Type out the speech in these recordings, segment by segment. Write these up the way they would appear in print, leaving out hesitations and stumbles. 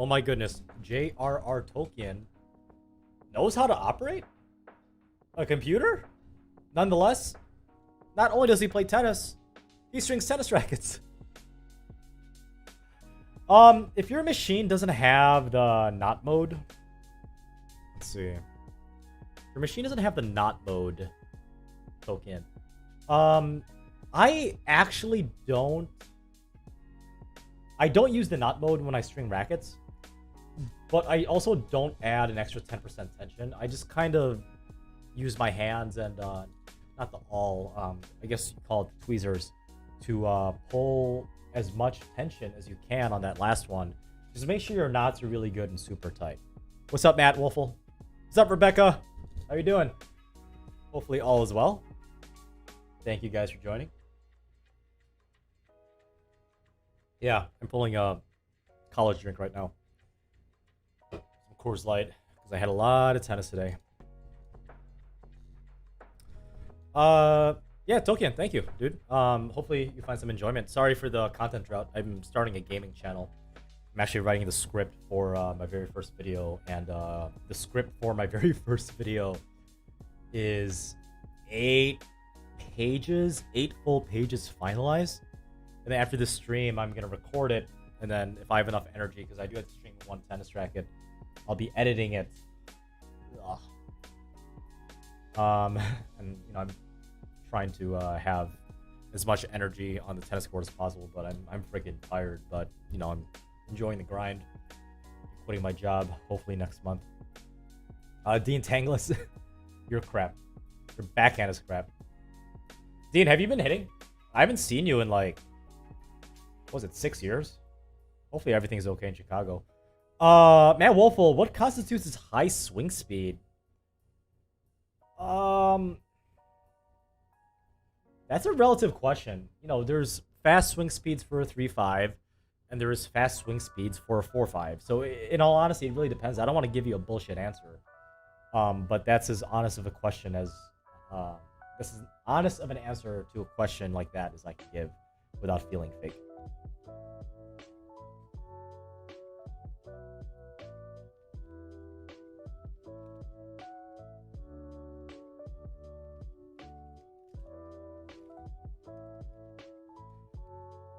Oh my goodness. J.R.R. Tolkien knows how to operate a computer? Nonetheless, not only does he play tennis, he strings tennis rackets. If your machine doesn't have the not mode, let's see. Your machine doesn't have the not mode token. I actually don't. I don't use the not mode when I string rackets, but I also don't add an extra 10% tension. I just kind of use my hands and not the awl, I guess you call it the tweezers, to pull as much tension as you can on that last one. Just make sure your knots are really good and super tight. What's up, Matt Wolfel? What's up, Rebecca? How you doing? Hopefully all is well. Thank you guys for joining. Yeah, I'm pulling a college drink right now. Some Coors Light, because I had a lot of tennis today. Yeah, Tolkien, thank you, dude. Hopefully you find some enjoyment. Sorry for the content drought. I'm starting a gaming channel. I'm actually writing the script for my very first video, and the script for my very first video is 8 full pages finalized. And then after this stream, I'm gonna record it, and then if I have enough energy, because I do have to string one tennis racket, I'll be editing it. And you know, I'm trying to have as much energy on the tennis court as possible, but I'm freaking tired. But you know, I'm enjoying the grind. Quitting my job hopefully next month. Dean Tangless, you're crap. Your backhand is crap. Dean, have you been hitting? I haven't seen you in like, what was it, 6 years? Hopefully everything's okay in Chicago. Matt Wolfel, what constitutes as high swing speed? That's a relative question. You know, there's fast swing speeds for a 3.5, and there's fast swing speeds for a 4.5. So in all honesty, it really depends. I don't want to give you a bullshit answer. But that's as honest of a question as this is honest of an answer to a question like that as I can give without feeling fake.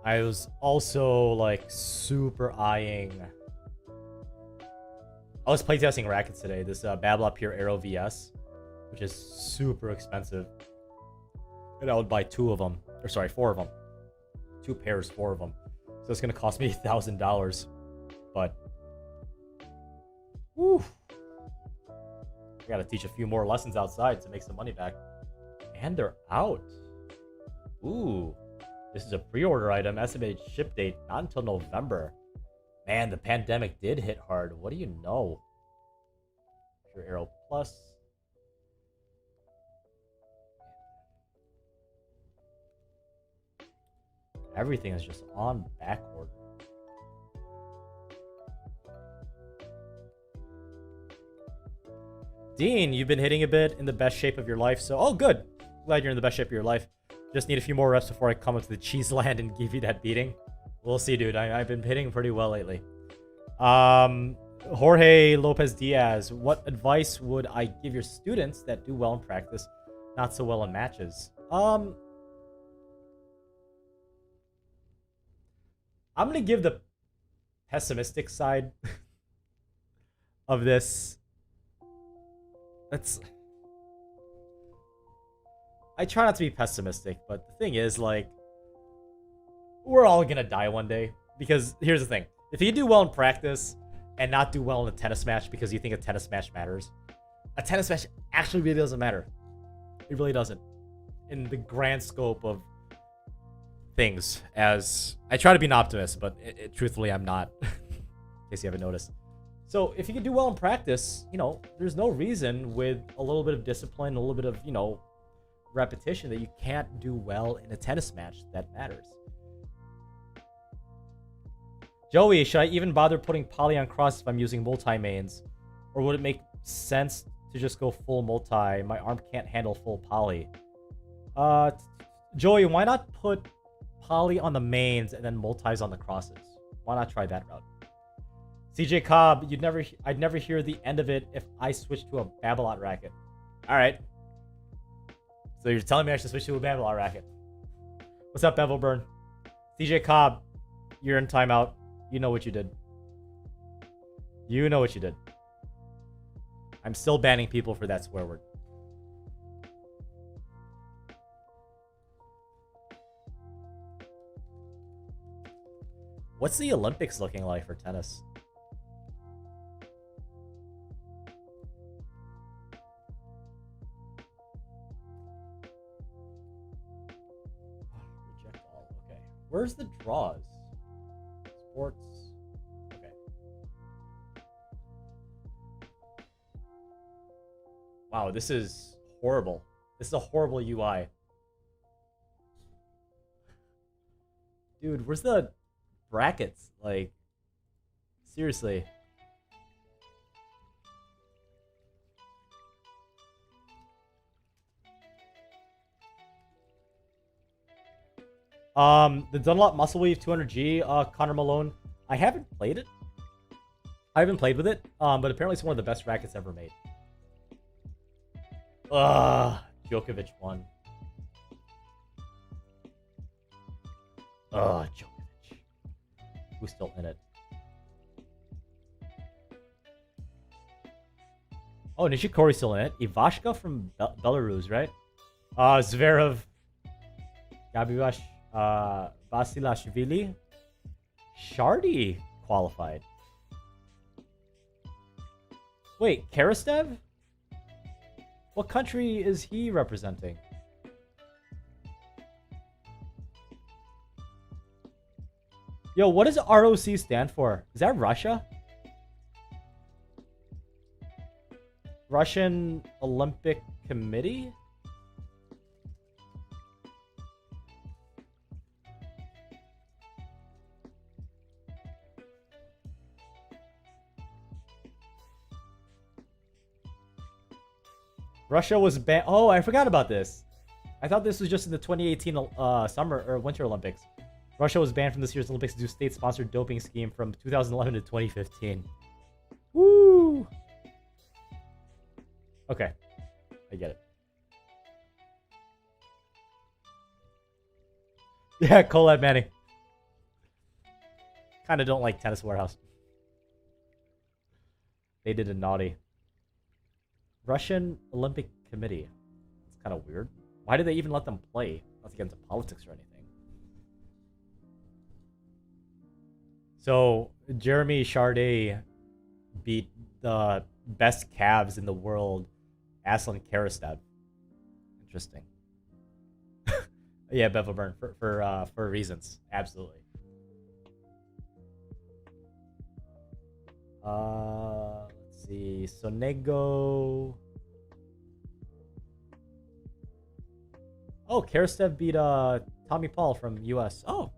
I was also like super eyeing. I was playtesting rackets today. This Babla Pure Aero VS, which is super expensive. And I would buy 2 of them, or sorry, 4 of them. 2 pairs, 4 of them. So it's gonna cost me $1,000. But, whew, I gotta teach a few more lessons outside to make some money back. And they're out. Ooh. This is a pre-order item. Estimated ship date not until November. Man, the pandemic did hit hard. What do you know? Pure Aero Plus. Everything is just on back order. Dean, you've been hitting a bit in the best shape of your life. So, oh, good. Glad you're in the best shape of your life. Just need a few more reps before I come up to the cheese land and give you that beating. We'll see, dude. I've been hitting pretty well lately. Jorge Lopez Diaz, what advice would I give your students that do well in practice, not so well in matches? I'm going to give the pessimistic side of this. I try not to be pessimistic, but the thing is, like, we're all gonna die one day. Because here's the thing. If you do well in practice and not do well in a tennis match because you think a tennis match matters, a tennis match actually really doesn't matter. It really doesn't. In the grand scope of things, as I try to be an optimist, but truthfully, I'm not. In case you haven't noticed. So if you can do well in practice, you know, there's no reason with a little bit of discipline, a little bit of, you know, repetition that you can't do well in a tennis match that matters. Joey, should I even bother putting poly on cross if I'm using multi-mains? Or would it make sense to just go full multi? My arm can't handle full poly. Joey, why not put poly on the mains and then multis on the crosses? Why not try that route? CJ Cobb, I'd never hear the end of it if I switched to a Babolat racket. All right. So you're telling me I should switch to a Babolat racket. What's up, Bevel Burn? CJ Cobb, you're in timeout. You know what you did. You know what you did. I'm still banning people for that swear word. What's the Olympics looking like for tennis? Reject all. Okay. Where's the draws? Sports. Okay. Wow, this is horrible. This is a horrible UI. Dude, where's the brackets? Like, seriously. The Dunlop Muscle Weave 200G, Connor Malone. I haven't played it. I haven't played with it, but apparently it's one of the best rackets ever made. Djokovic won. Djokovic. Who's still in it? Oh, Nishikori's still in it. Ivashka from Belarus, right? Zverev. Gabivash. Vasilashvili. Shardy qualified. Wait, Karastev? What country is he representing? Yo, what does ROC stand for? Is that Russia? Russian Olympic Committee? Russia was banned. Oh, I forgot about this. I thought this was just in the 2018 summer or Winter Olympics. Russia was banned from this year's Olympics due to state-sponsored doping scheme from 2011 to 2015. Woo! Okay, I get it. Yeah, Colette Manning. Kind of don't like Tennis Warehouse. They did a naughty. Russian Olympic Committee. It's kind of weird. Why did they even let them play? Not to get into politics or anything. So, Jeremy Chardet beat the best calves in the world, Aslan Karastev. Interesting. Yeah, Bevelburn, for reasons. Absolutely. Let's see. Sonego. Oh, Karastev beat Tommy Paul from US. Oh,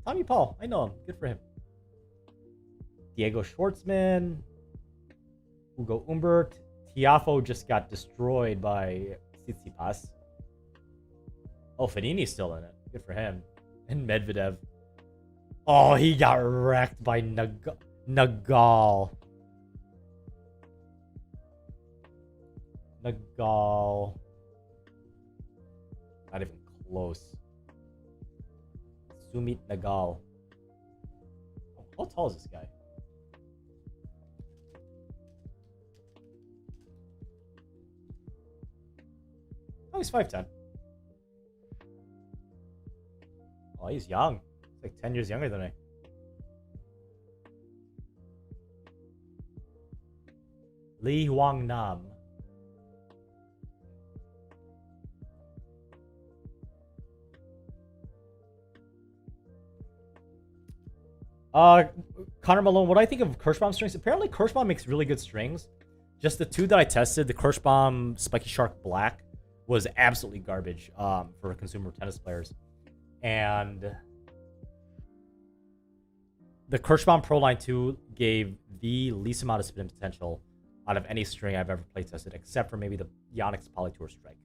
Tommy Paul. I know him. Good for him. Diego Schwartzman. Hugo Humbert. Tiafo just got destroyed by Tsitsipas. Oh, Fedini's still in it. Good for him. And Medvedev. Oh, he got wrecked by Nagal. Nagal. Not even close. Sumit Nagal. Oh, how tall is this guy? Oh, he's 5'10". Oh, he's young. He's like 10 years younger than me. Li Huang Nam. Connor Malone, what do I think of Kirschbaum strings? Apparently Kirschbaum makes really good strings. Just the two that I tested, the Kirschbaum Spiky Shark Black was absolutely garbage for consumer tennis players. And the Kirschbaum Pro Line 2 gave the least amount of spin potential out of any string I've ever play tested, except for maybe the Yonex Polytour Strike.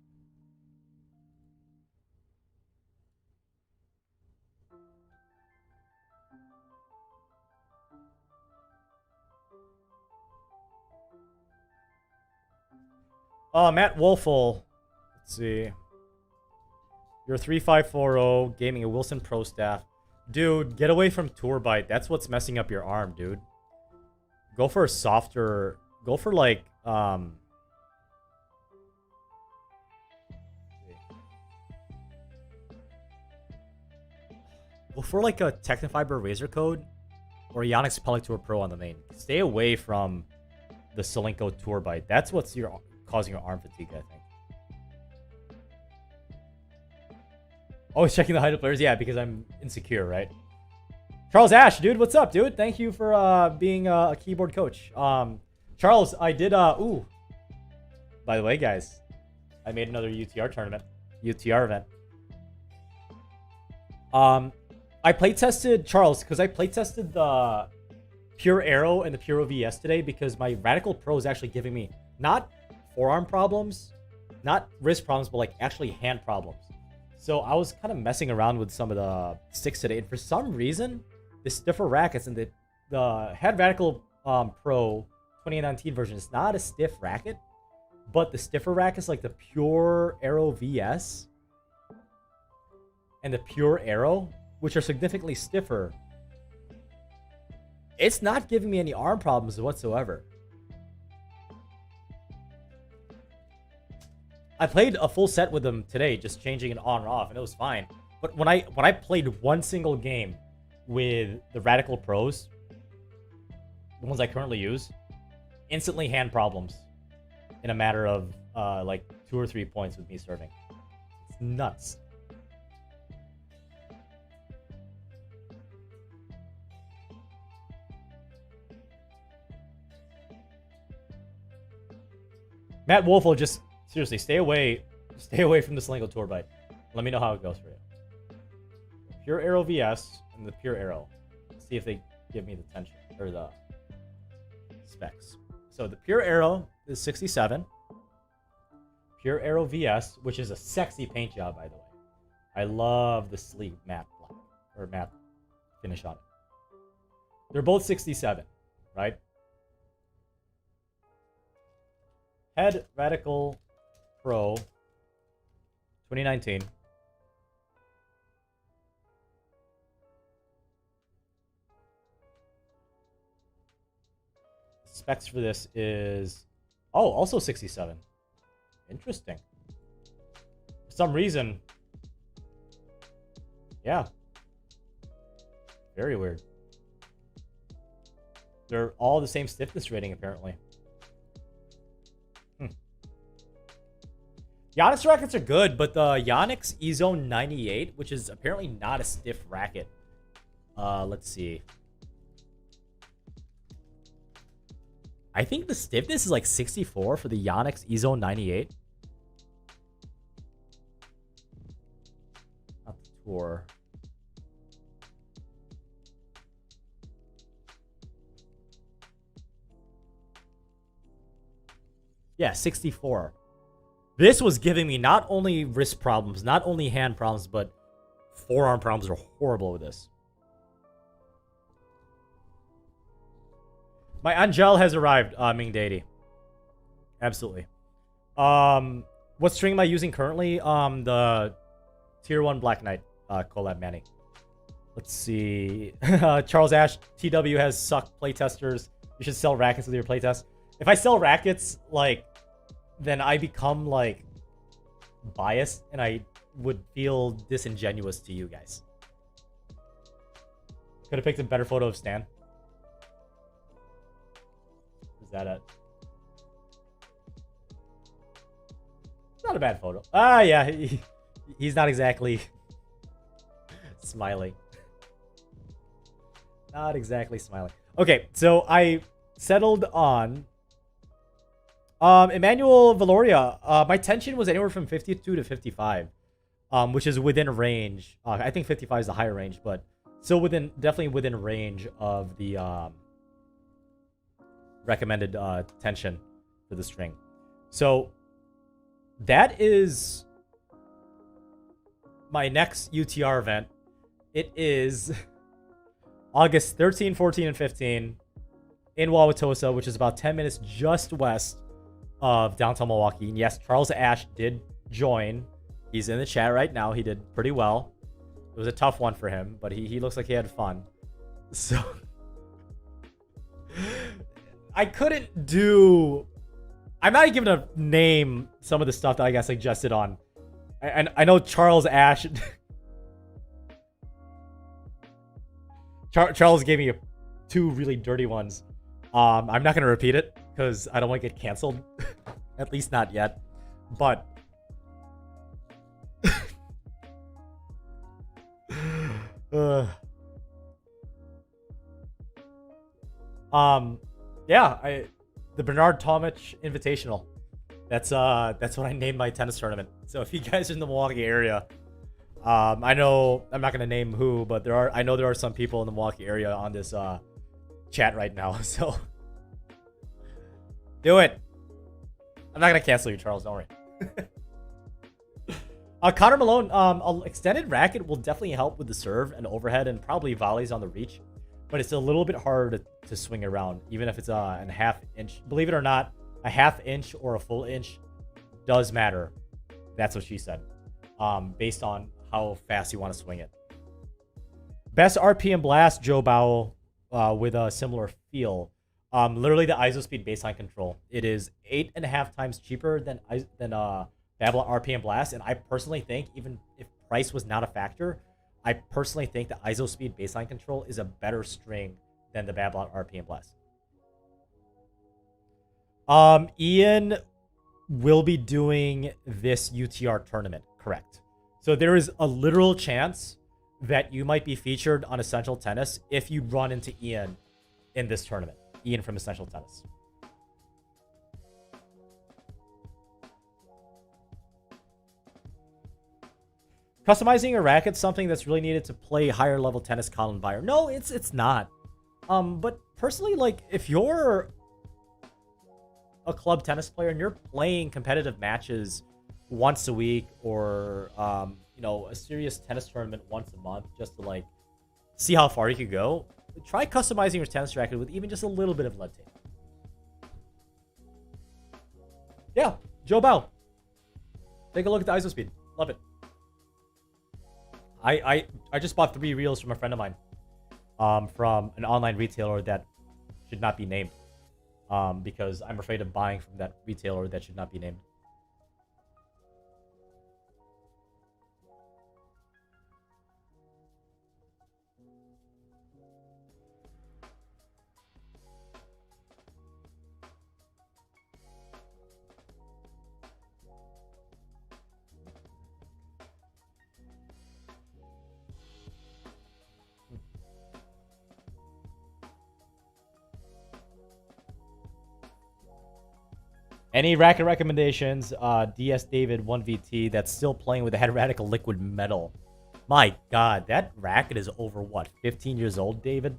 Matt Wolfel. Let's see. You're 3540, gaming a Wilson Pro Staff. Dude, get away from Tour Bite. That's what's messing up your arm, dude. Go for a softer... Go for, like, Go for, like, a Technofiber Razor Code or a Yonex Pellic Tour Pro on the main. Stay away from the Solinco Tour Bite. That's what's causing your arm fatigue, I think. Always checking the height of players? Yeah, because I'm insecure, right? Charles Ash, dude, what's up, dude? Thank you for being a keyboard coach. Charles, I did, ooh. By the way, guys, I made another UTR event. I playtested, Charles, because I playtested the Pure Aero and the Pure VS today because my Radical Pro is actually giving me not forearm problems, not wrist problems, but like actually hand problems. So I was kind of messing around with some of the sticks today, and for some reason, the stiffer rackets and the Head Radical Pro 2019 version is not a stiff racket, but the stiffer rackets like the Pure Aero VS and the Pure Aero, which are significantly stiffer, it's not giving me any arm problems whatsoever. I played a full set with them today, just changing it on and off, and it was fine. But when I played one single game with the Radical Pros, the ones I currently use, instantly hand problems in a matter of like 2 or 3 points with me serving. It's nuts. Matt Wolfel, just seriously stay away from the Solinco Tour Bite. Let me know how it goes for you. Pure Aero VS and the Pure Aero. Let's see if they give me the tension or the specs. So the Pure Aero is 67. Pure Aero VS, which is a sexy paint job, by the way. I love the sleeve matte black or matte finish on it. They're both 67, right? Head Radical Pro 2019. Specs for this is, oh, also 67. Interesting. For some reason, yeah. Very weird. They're all the same stiffness rating, apparently. Yonex rackets are good, but the Yonex E-Zone 98, which is apparently not a stiff racket. Let's see. I think the stiffness is like 64 for the Yonex E-Zone 98. Not the Tour. Yeah, 64. This was giving me not only wrist problems, not only hand problems, but forearm problems are horrible with this. My Angel has arrived, Ming Deity. Absolutely. What string am I using currently? The Tier 1 Black Knight collab Manny. Let's see. Charles Ash, TW has sucked playtesters. You should sell rackets with your playtest. If I sell rackets, like, then I become, like, biased, and I would feel disingenuous to you guys. Could have picked a better photo of Stan. Is that it? It's not a bad photo. Ah, yeah, he's not exactly smiling. Not exactly smiling. Okay, so I settled on Emmanuel Valoria. My tension was anywhere from 52 to 55, which is within range. I think 55 is the higher range, but still definitely within range of the recommended tension for the string. So that is my next UTR event. It is August 13, 14, and 15 in Wauwatosa, which is about 10 minutes just west of downtown Milwaukee. And yes, Charles Ash did join. He's in the chat right now. He did pretty well. It was a tough one for him, but he looks like he had fun. So I couldn't do... I'm not even gonna name some of the stuff that I got suggested on. And I know Charles Ash... Charles gave me two really dirty ones. I'm not gonna repeat it because I don't want to get canceled. At least not yet. But yeah, the Bernard Tomic Invitational. That's what I named my tennis tournament. So if you guys are in the Milwaukee area, I know I'm not gonna name who, but I know there are some people in the Milwaukee area on this chat right now. So do it. I'm not gonna cancel you, Charles. Don't worry. Connor Malone, an extended racket will definitely help with the serve and overhead and probably volleys on the reach, but it's a little bit harder to swing around, even if it's a half inch. Believe it or not, a half inch or a full inch does matter. That's what she said, based on how fast you want to swing it. Best RPM blast, Joe Bowell, with a similar feel. Literally the ISO speed baseline control. It is 8.5 times cheaper than Babylon RPM Blast, and I personally think, even if price was not a factor, I personally think the ISO speed baseline control is a better string than the Babylon RPM Blast. Ian will be doing this UTR tournament, correct? So there is a literal chance that you might be featured on Essential Tennis if you run into Ian in this tournament. Ian from Essential Tennis. Customizing a racket, something that's really needed to play higher level tennis, Colin Byer. No, it's not. But personally, like, if you're a club tennis player and you're playing competitive matches once a week, or you know, a serious tennis tournament once a month, just to like see how far you could go, try customizing your tennis racket with even just a little bit of lead tape. Yeah, Joe Bow. Take a look at the ISO speed. Love it. I just bought 3 reels from a friend of mine, from an online retailer that should not be named, because I'm afraid of buying from that retailer that should not be named. Any racket recommendations? DS David 1VT that's still playing with the head radical liquid metal. My God, that racket is over what, 15 years old, David?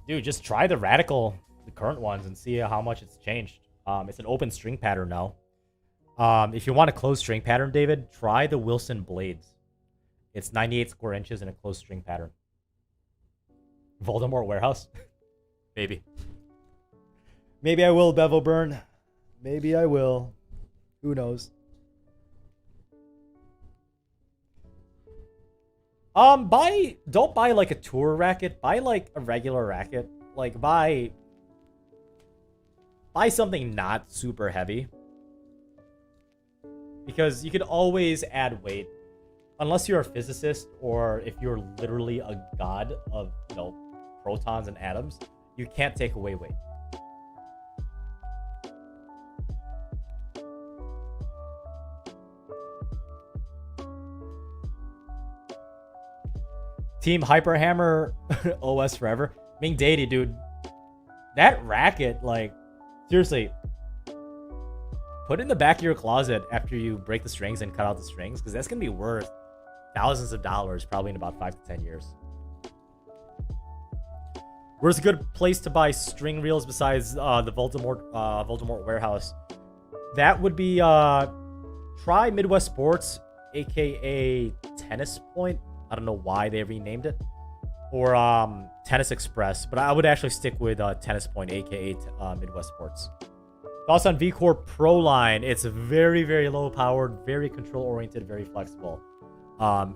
Dude, just try the radical, the current ones, and see how much it's changed. It's an open string pattern now. If you want a closed string pattern, David, try the Wilson Blades. It's 98 square inches in a closed string pattern. Voldemort Warehouse? Maybe. Maybe I will, Bevo Burn. Maybe I will. Who knows? Don't buy like a tour racket. Buy like a regular racket. Like buy something not super heavy. Because you can always add weight. Unless you're a physicist, or if you're literally a god of, you know, protons and atoms, you can't take away weight. Team Hyperhammer OS forever. Ming Deity, dude. That racket, like, seriously, put it in the back of your closet after you break the strings and cut out the strings, because that's going to be worth thousands of dollars probably in about 5 to 10 years. Where's a good place to buy string reels besides the Voldemort Warehouse? That would be, try Midwest Sports, aka Tennis Point. I don't know why they renamed it. or Tennis Express, but I would actually stick with Tennis Point, aka Midwest Sports. Thoughts on VCore Pro line? It's very, very low powered, very control oriented, very flexible.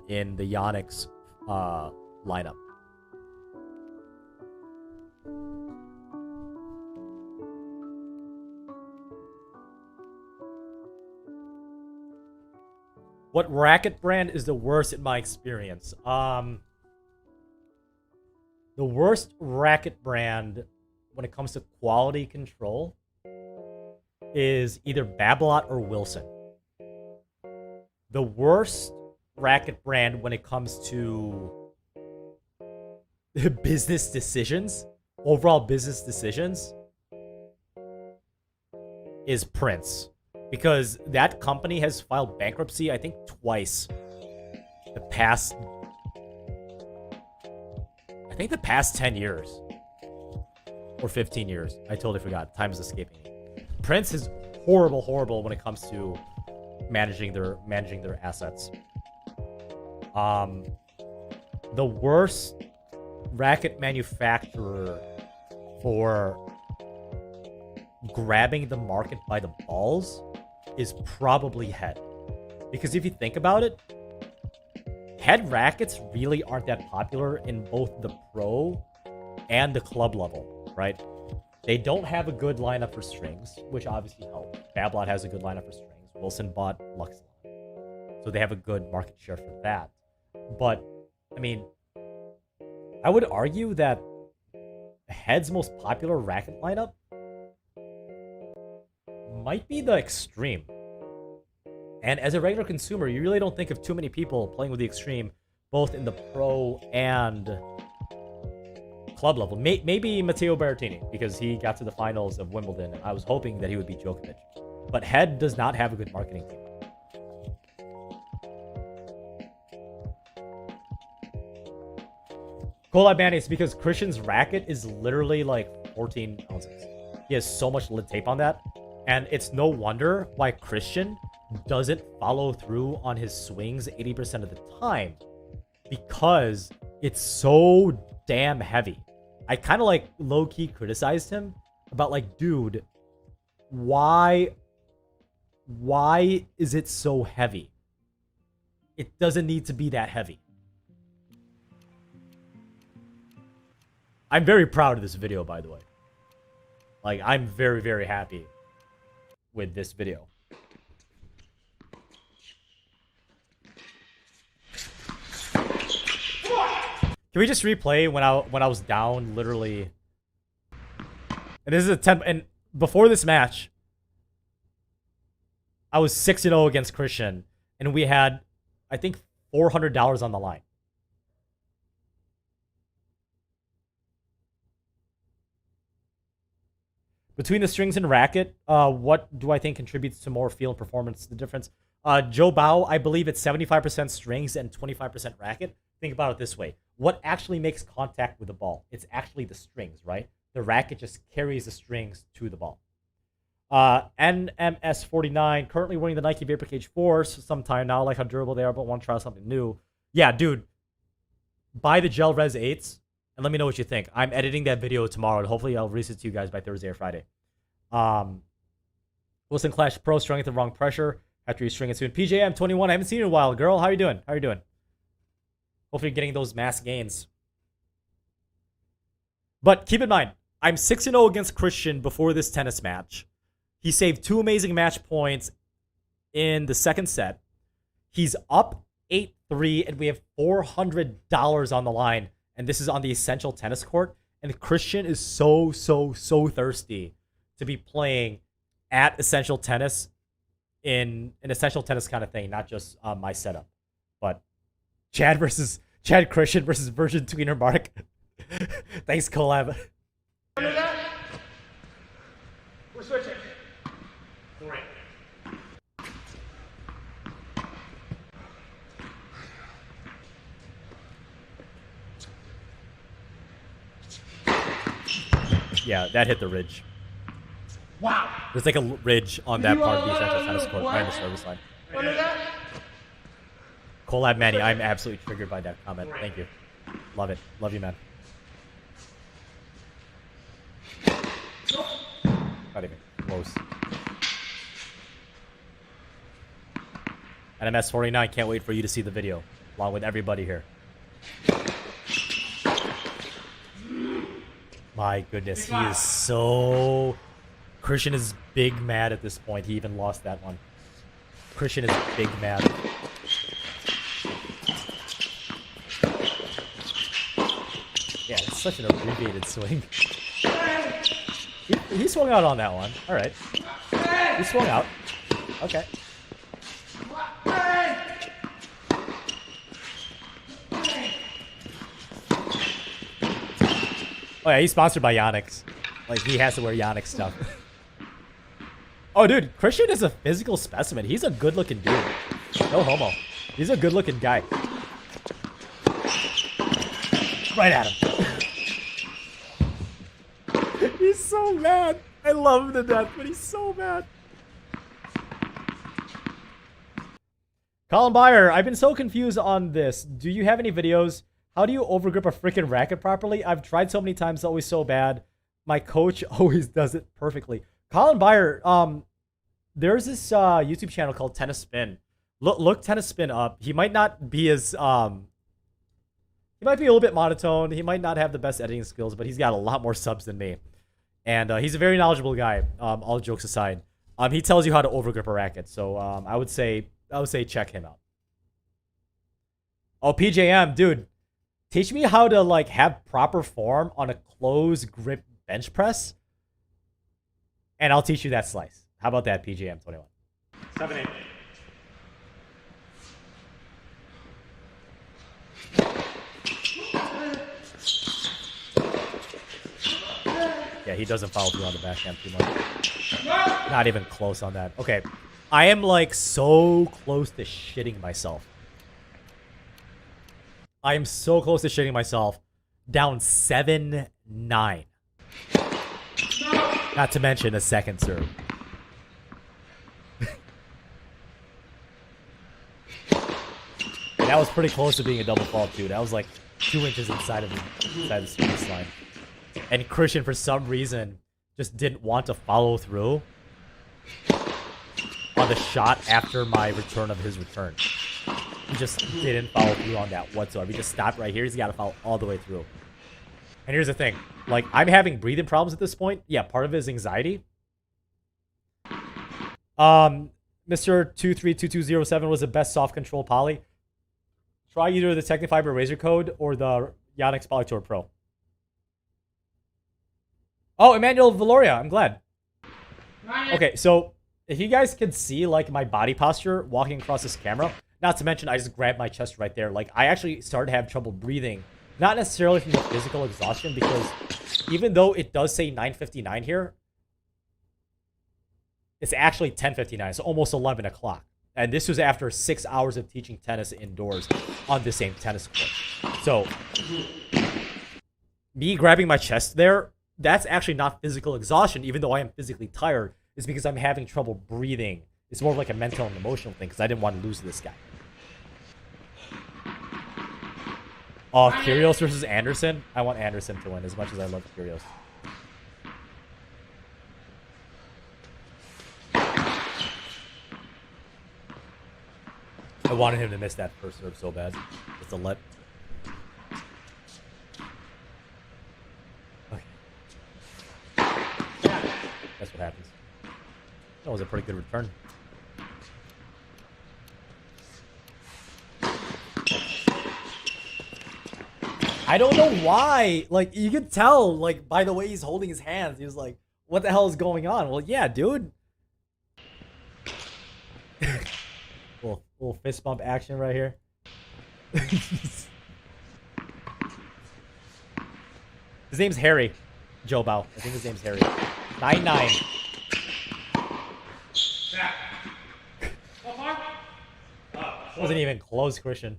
In the Yonex lineup. What racket brand is the worst in my experience? The worst racket brand when it comes to quality control is either Babolat or Wilson. The worst racket brand when it comes to business decisions, overall business decisions, is Prince. Because that company has filed bankruptcy, I think, twice. The past 10 years. Or 15 years. I totally forgot. Time is escaping me. Prince is horrible when it comes to managing their assets. The worst racket manufacturer for grabbing the market by the balls is probably Head. Because if you think about it, Head rackets really aren't that popular in both the pro and the club level, right? They don't have a good lineup for strings, which obviously helps. Babolat has a good lineup for strings. Wilson bought Luxon, so they have a good market share for that. But, I mean, I would argue that Head's most popular racket lineup might be the Extreme. And as a regular consumer, you really don't think of too many people playing with the Extreme, both in the pro and club level. Maybe Matteo Berrettini, because he got to the finals of Wimbledon, and I was hoping that he would be Djokovic. But Head does not have a good marketing team. Collab Manny, it's because Christian's racket is literally like 14 ounces. He has so much lid tape on that. And it's no wonder why Christian doesn't follow through on his swings 80% of the time. Because it's so damn heavy. I kind of like low-key criticized him about like, dude, why is it so heavy? It doesn't need to be that heavy. I'm very proud of this video, by the way. Like, I'm very, very happy with this video. Can we just replay when I was down, literally? And this is a 10. And before this match, I was 6-0 against Christian, and we had, I think, $400 on the line. Between the strings and racket, what do I think contributes to more feel and performance? The difference. Joe Bao, I believe it's 75% strings and 25% racket. Think about it this way. What actually makes contact with the ball? It's actually the strings, right? The racket just carries the strings to the ball. NMS49, currently wearing the Nike Vapor Cage 4s sometime now. I like how durable they are, but want to try something new. Yeah, dude. Buy the Gel Res 8s. And let me know what you think. I'm editing that video tomorrow, and hopefully I'll release it to you guys by Thursday or Friday. Wilson Clash Pro, strung at the wrong pressure. After you string it soon. PJM21, I haven't seen you in a while. Girl, how are you doing? How are you doing? Hopefully you're getting those mass gains. But keep in mind, I'm 6-0 against Christian before this tennis match. He saved 2 amazing match points in the second set. He's up 8-3, and we have $400 on the line. And this is on the Essential Tennis Court. And Christian is so thirsty to be playing at Essential Tennis in an Essential Tennis kind of thing, not just my setup. But Chad Christian versus Virgin Tweener Mark. Thanks, collab. We're switching. Great. Yeah, that hit the ridge. Wow. There's like a ridge on that part of the Essential Tennis Court behind the service line. Collab Manny, I'm absolutely triggered by that comment. Thank you. Love it. Love you, man. Not even close. And MS49, can't wait for you to see the video, along with everybody here. My goodness, he is so... Christian is big mad at this point. He even lost that one. Christian is big mad. Yeah, it's such an abbreviated swing. He swung out on that one. Alright. He swung out. Okay. Oh yeah, he's sponsored by Yonex. Like, he has to wear Yonex stuff. Oh, dude, Christian is a physical specimen. He's a good-looking dude. No homo. He's a good-looking guy. Right at him. He's so mad. I love him to death, but he's so mad. Colin Byer, I've been so confused on this. Do you have any videos? How do you overgrip a freaking racket properly? I've tried so many times, it's always so bad. My coach always does it perfectly. Colin Byer, there's this YouTube channel called Tennis Spin. Look Tennis Spin up. He might not be as he might be a little bit monotone. He might not have the best editing skills, but he's got a lot more subs than me. And he's a very knowledgeable guy. All jokes aside, he tells you how to overgrip a racket. So I would say check him out. Oh, PJM, dude, teach me how to like have proper form on a closed grip bench press, and I'll teach you that slice. How about that, PJM 21? 7-8. Yeah, he doesn't follow through on the backhand too much. Not even close on that. Okay, I am like so close to shitting myself. I am so close to shitting myself. Down 7-9. Not to mention a second serve. That was pretty close to being a double fault too. That was like 2 inches inside the space line. And Christian, for some reason, just didn't want to follow through on the shot after my return of his return. He just didn't follow through on that whatsoever. He just stopped right here. He's got to follow all the way through. And here's the thing. Like, I'm having breathing problems at this point. Yeah, part of it is anxiety. Mr. 232207 was the best soft control poly. Try either the Technifiber Razor Code or the Yonex Polytour Pro. Oh, Emmanuel Valoria, I'm glad. Okay, so if you guys can see like my body posture walking across this camera, not to mention I just grabbed my chest right there. Like, I actually started to have trouble breathing. Not necessarily from the physical exhaustion, because even though it does say 9:59 here, it's actually 10:59, so almost 11 o'clock. And this was after 6 hours of teaching tennis indoors on the same tennis court. So, me grabbing my chest there, that's actually not physical exhaustion, even though I am physically tired. It's because I'm having trouble breathing. It's more like a mental and emotional thing, because I didn't want to lose to this guy. Kyrgios versus Anderson? I want Anderson to win as much as I love Kyrgios. I wanted him to miss that first serve so bad. Just a let. Okay. That's what happens. That was a pretty good return. I don't know why. Like, you could tell, like, by the way he's holding his hands. He was like, what the hell is going on? Well, yeah, dude. little fist bump action right here. His name's Harry. Joe Bao. I think his name's Harry. 9-9. Wasn't even close, Christian.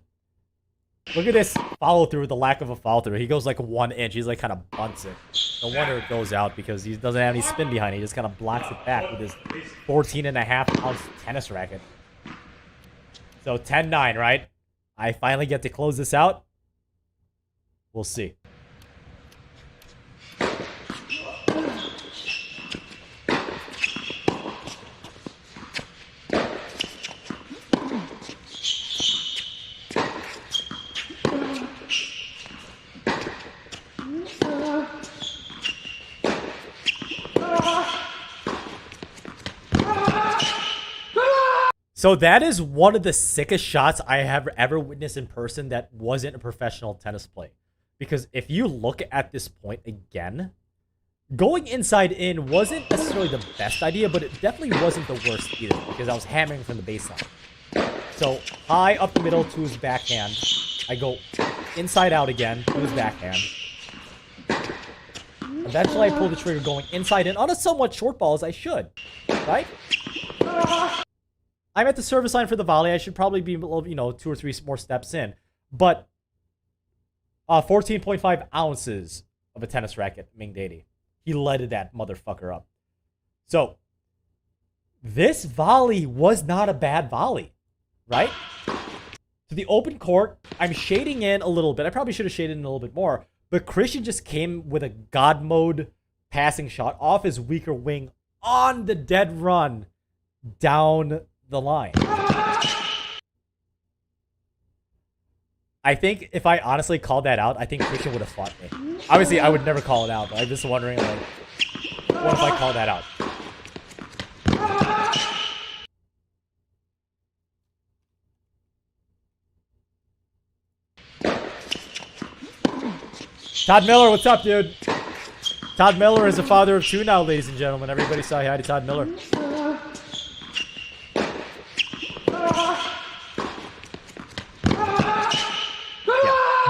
Look at this follow through, the lack of a follow through. He goes like 1 inch. He's like kind of bunts it. No wonder it goes out, because he doesn't have any spin behind it. He just kind of blocks it back with his 14.5-ounce tennis racket. So 10-9, right? I finally get to close this out. We'll see. So that is one of the sickest shots I have ever witnessed in person that wasn't a professional tennis play. Because if you look at this point again, going inside in wasn't necessarily the best idea, but it definitely wasn't the worst either, because I was hammering from the baseline. So high up the middle to his backhand. I go inside out again to his backhand. Eventually I pull the trigger going inside in on a somewhat short ball, as I should. Right? I'm at the service line for the volley. I should probably be, 2 or 3 more steps in. But 14.5 ounces of a tennis racket, Ming Dady. He leaded that motherfucker up. So, this volley was not a bad volley, right? To the open court, I'm shading in a little bit. I probably should have shaded in a little bit more. But Christian just came with a God mode passing shot off his weaker wing on the dead run down the line. I think if I honestly called that out, I think Christian would have fought me. Obviously, I would never call it out, but I'm just wondering, like, what if I call that out? Todd Miller, what's up, dude? Todd Miller is a father of 2 now, ladies and gentlemen. Everybody say hi to Todd Miller.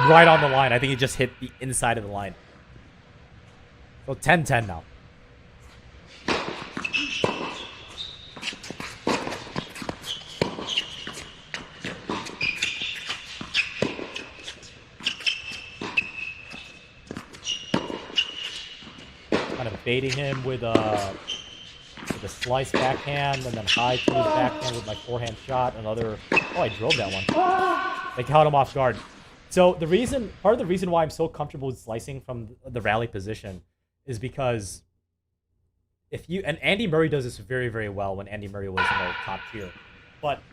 Right on the line. I think he just hit the inside of the line. So 10-10 now. Kind of baiting him with a slice backhand and then high to his backhand with my forehand shot. Another... Oh, I drove that one. They caught him off guard. So part of the reason why I'm so comfortable with slicing from the rally position is because and Andy Murray does this very, very well when Andy Murray was top tier, but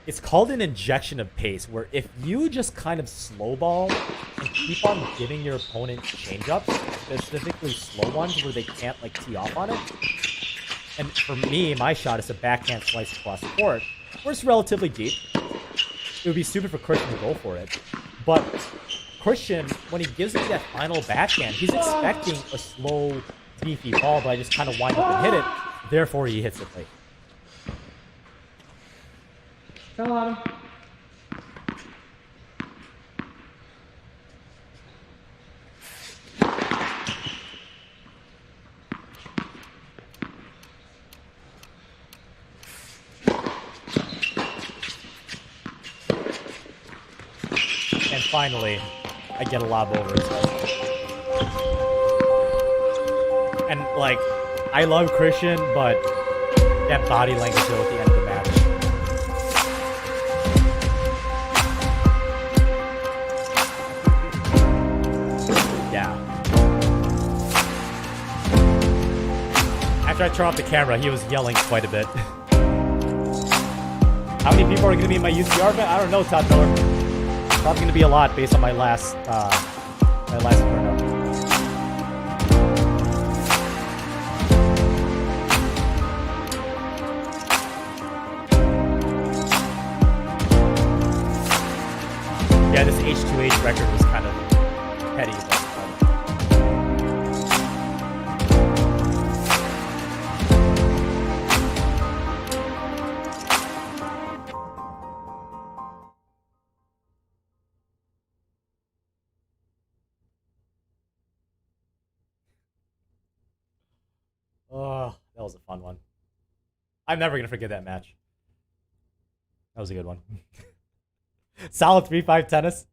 it's called an injection of pace, where if you just kind of slow ball and keep on giving your opponent change-ups, specifically slow ones where they can't like tee off on it. And for me, my shot is a backhand slice across the court, where it's relatively deep. It would be stupid for Christian to go for it. But Christian, when he gives me that final backhand, he's expecting a slow, beefy ball, but I just kind of wind up and hit it. Therefore, he hits it late. Fell on him. And finally, I get a lob over his head. And, like, I love Christian, but that body language though at the end of the match. Yeah. After I turned off the camera, he was yelling quite a bit. How many people are going to be in my UCR event? I don't know, Todd Miller. Probably going to be a lot based on my last turnout. Yeah, this H2H record was kind of petty. Oh, that was a fun one. I'm never going to forget that match. That was a good one. Solid 3-5 tennis.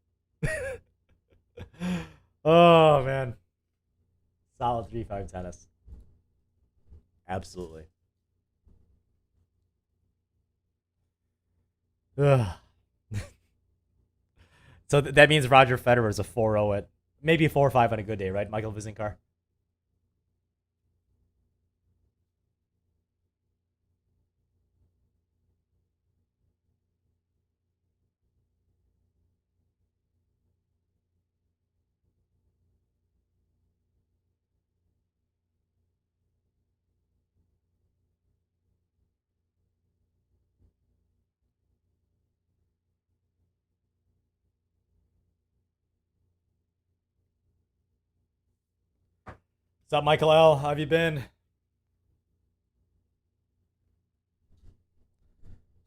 Oh, man. Solid 3-5 tennis. Absolutely. Ugh. So that means Roger Federer is a 4-0 at Maybe 4 or 5 on a good day, right, Michael Vizinkar? What's up, Michael L? How have you been? I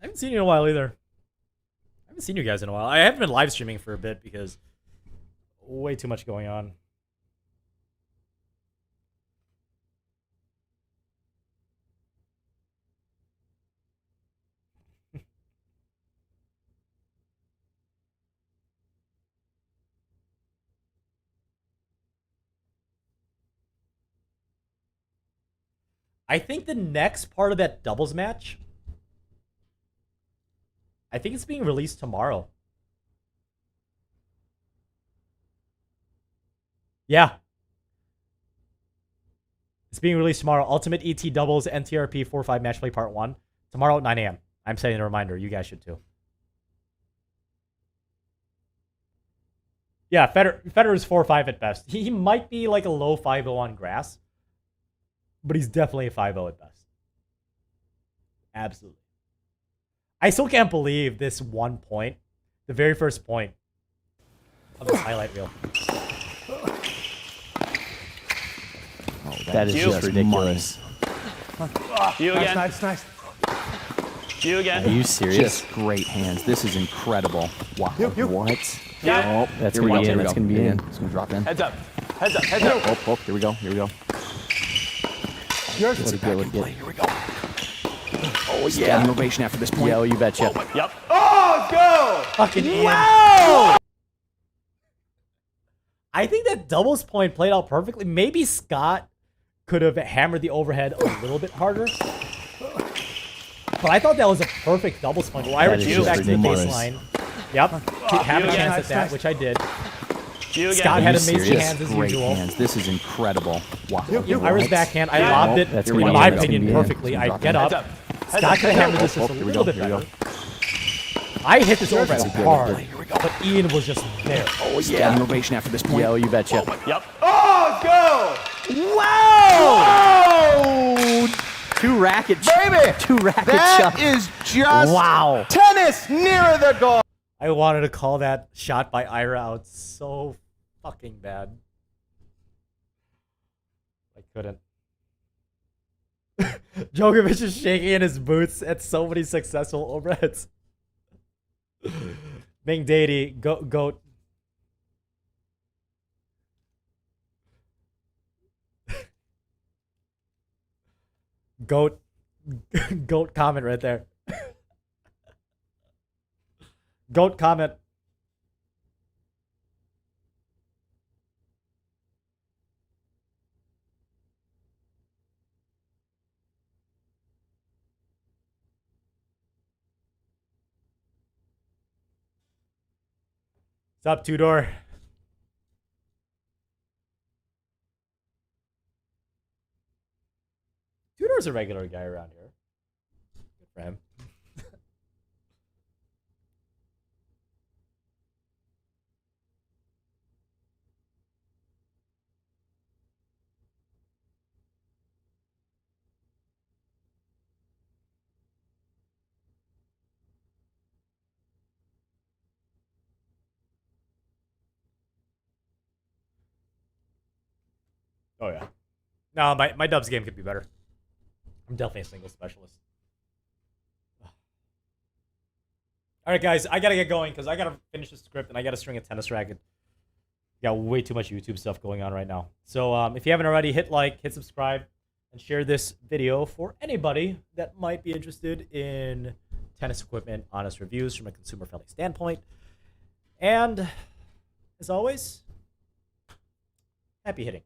haven't seen you in a while either. I haven't seen you guys in a while. I haven't been live streaming for a bit because way too much going on. I think the next part of that doubles match, I think it's being released tomorrow. Yeah. It's being released tomorrow. Ultimate ET Doubles NTRP 4-5 Match Play Part 1. Tomorrow at 9 a.m. I'm setting a reminder. You guys should too. Yeah, Federer's 4-5 at best. He might be like a low 5-0 on grass, but he's definitely a 5-0 at best. Absolutely. I still can't believe this one point, the very first point of this highlight reel. Oh, that is just ridiculous. You again. Nice. You again. Are you serious? Just great hands. This is incredible. Wow. What? Yeah. Oh, that's Here we going to go. be in. That's going to be in. It's going to drop in. Heads up. Heads up. Heads up. Oh, here we go. Here we go. Yours Let's is go. back in play. Here we go. Oh, yeah. Standing ovation after this point. Yeah, you betcha. Yep. Oh, go! Fucking Ian. Wow! I think that doubles point played out perfectly. Maybe Scott could have hammered the overhead a little bit harder. But I thought that was a perfect doubles point. Lyra That is cheated back to the ridiculous. baseline. Yep. Have a you chance again. at that, which I did. You again. Scott Are had you amazing serious? hands as Great usual. hands. This is incredible. Wow. Ira's backhand. I Yeah. lobbed it, That's in gonna be my in. That's opinion, gonna be in. perfectly. It's I gonna get drop up. Heads up. Scott could have hammered this just a Here we little go. bit Here we better. go. I hit this overhead That's good. hard, Here we but Ian was just there. Oh, yeah. Standing ovation after this point. Yeah, you betcha. Yep. Oh, go! Wow! Two racket Baby! Two racket That shots. is just Wow. tennis near the goal. I wanted to call that shot by Ira out so fucking bad. I couldn't. Djokovic is shaking in his boots at so many successful overheads. Ming Deity, goat. Goat comment right there. Goat comment. What's up, Tudor? Tudor's a regular guy around here. Good for him. Oh yeah. No, my dubs game could be better. I'm definitely a single specialist. All right, guys, I gotta get going because I gotta finish the script and I gotta string a tennis racket. Got way too much YouTube stuff going on right now. So if you haven't already, hit like, hit subscribe, and share this video for anybody that might be interested in tennis equipment, honest reviews from a consumer-friendly standpoint. And as always, happy hitting.